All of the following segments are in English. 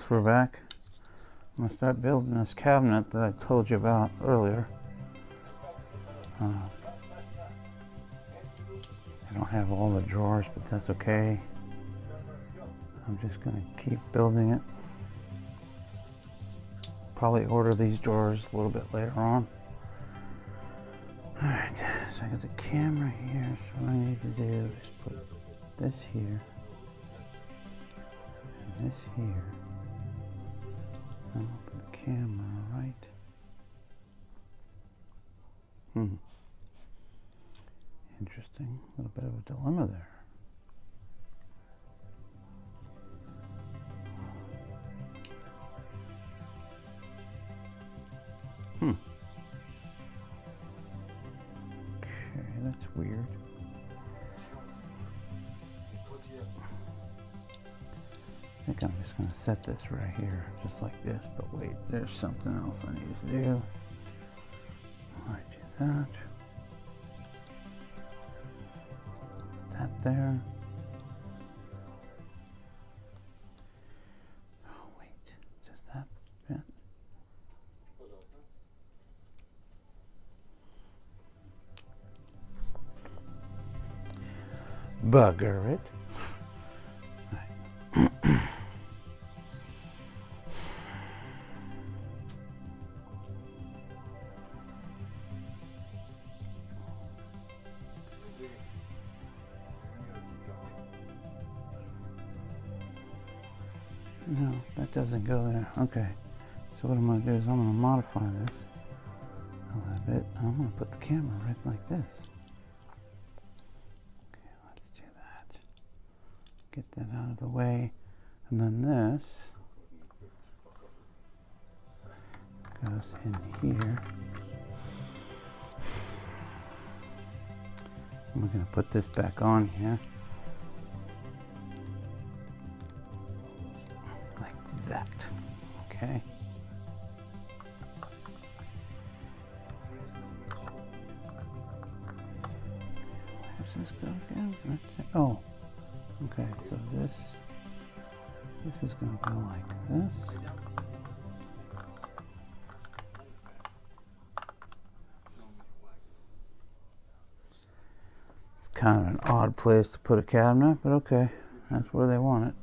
folks, we're back. I'm going to start building this cabinet that I told you about earlier. I don't have all the drawers, but that's okay. I'm just going to keep building it. Probably order these drawers a little bit later on. Alright, so I got the camera here, so what I need to do is put this here, and this here, and I'll put the camera right. Interesting, a little bit of a dilemma there. Okay, that's weird. I think I'm just going to set this right here, just like this, but wait, there's something else I need to do. I do that. That there. Oh, wait, does that fit? Bugger it. No, that doesn't go there. Okay. So what I'm going to do is I'm going to modify this a little bit. I'm going to put the camera right like this. Okay, let's do that. Get that out of the way. And then this goes in here. And we're going to put this back on here. That. Okay. Where's this go again? Oh. Okay, so this is going to go like this. It's kind of an odd place to put a cabinet, but okay. That's where they want it.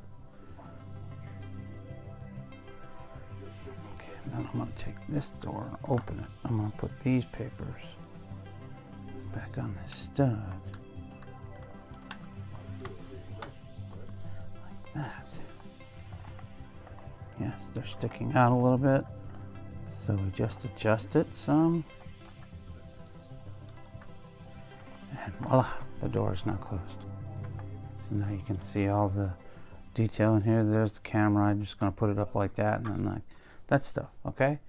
Then I'm going to take this door and open it. I'm going to put these papers back on this stud. Like that. Yes, they're sticking out a little bit. So we just adjust it some. And voila, the door is now closed. So now you can see all the detail in here. There's the camera. I'm just going to put it up like that and then like that stuff, okay?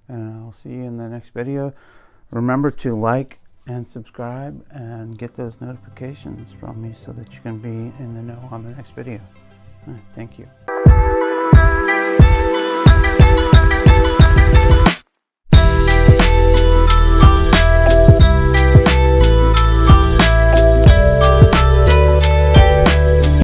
And I'll see you in the next video. Remember to like and subscribe and get those notifications from me so that you can be in the know on the next video. All right, thank you.